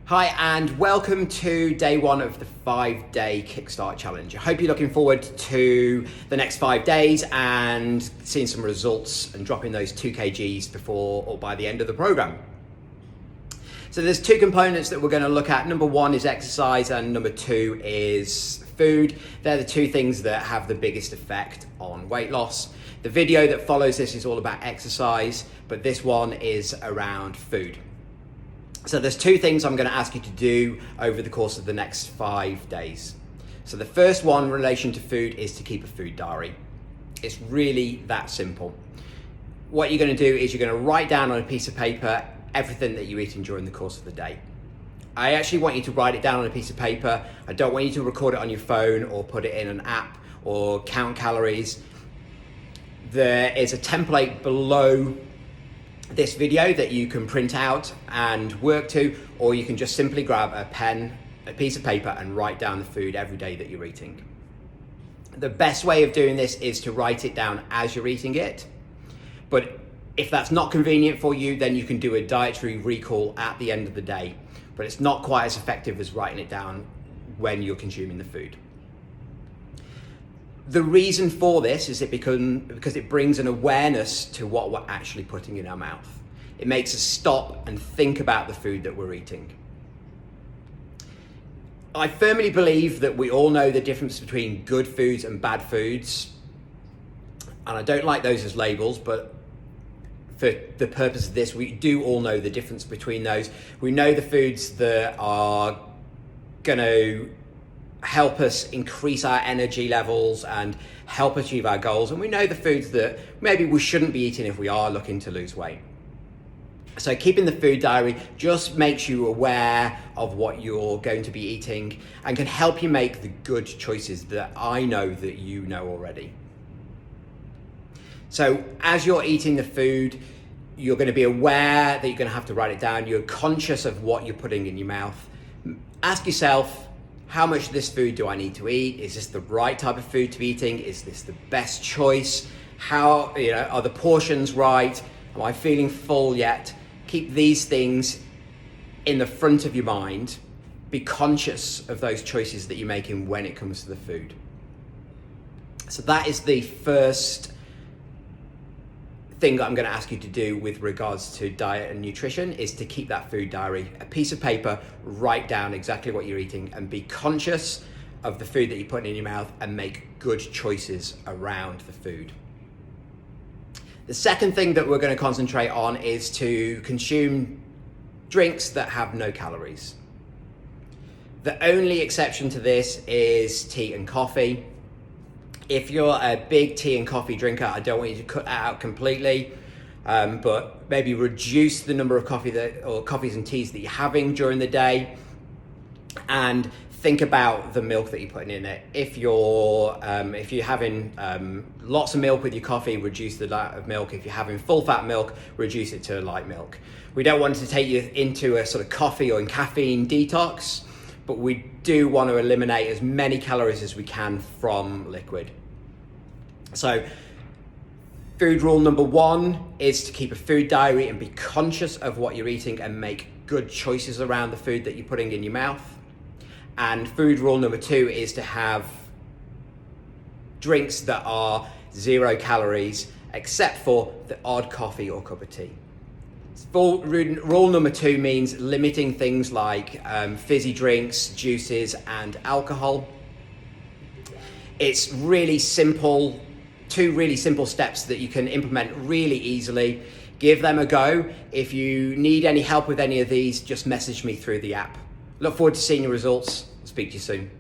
Hi and welcome to day one of the 5-day Kickstart Challenge. I hope you're looking forward to the next 5 days and seeing some results and dropping those 2 kgs before or by the end of the program. So there's 2 components that we're going to look at. Number 1 is exercise and number 2 is food. They're the 2 things that have the biggest effect on weight loss. The video that follows this is all about exercise, but this one is around food. So there's 2 things I'm going to ask you to do over the course of the next 5 days. So the first one in relation to food is to keep a food diary. It's really that simple. What you're going to do is you're going to write down on a piece of paper everything that you're eating during the course of the day. I actually want you to write it down on a piece of paper. I don't want you to record it on your phone or put it in an app or count calories. There is a template below this video that you can print out and work to, or you can just simply grab a pen, a piece of paper and write down the food every day that you're eating. The best way of doing this is to write it down as you're eating it, but if that's not convenient for you, then you can do a dietary recall at the end of the day, but it's not quite as effective as writing it down when you're consuming the food. The reason for this is because it brings an awareness to what we're actually putting in our mouth. It makes us stop and think about the food that we're eating. I firmly believe that we all know the difference between good foods and bad foods. And I don't like those as labels, but for the purpose of this, we do all know the difference between those. We know the foods that are going to help us increase our energy levels and help achieve our goals. And we know the foods that maybe we shouldn't be eating if we are looking to lose weight. So keeping the food diary just makes you aware of what you're going to be eating and can help you make the good choices that I know that you know already. So as you're eating the food, you're going to be aware that you're going to have to write it down. You're conscious of what you're putting in your mouth. Ask yourself, how much of this food do I need to eat? Is this the right type of food to be eating? Is this the best choice? How, are the portions right? Am I feeling full yet? Keep these things in the front of your mind. Be conscious of those choices that you're making when it comes to the food. So that is the first thing that I'm going to ask you to do with regards to diet and nutrition, is to keep that food diary, a piece of paper, write down exactly what you're eating and be conscious of the food that you're putting in your mouth and make good choices around the food. The second thing that we're going to concentrate on is to consume drinks that have no calories. The only exception to this is tea and coffee. If you're a big tea and coffee drinker, I don't want you to cut that out completely, but maybe reduce the number of coffees and teas that you're having during the day, and think about the milk that you're putting in it. If you're having lots of milk with your coffee, reduce the amount of milk. If you're having full fat milk, reduce it to light milk. We don't want to take you into a sort of coffee or caffeine detox, but we do want to eliminate as many calories as we can from liquid. So food rule number 1 is to keep a food diary and be conscious of what you're eating and make good choices around the food that you're putting in your mouth. And food rule number 2 is to have drinks that are 0 calories, except for the odd coffee or cup of tea. Rule number 2 means limiting things like fizzy drinks, juices, and alcohol. It's really simple, 2 really simple steps that you can implement really easily. Give them a go. If you need any help with any of these, just message me through the app. Look forward to seeing your results. Speak to you soon.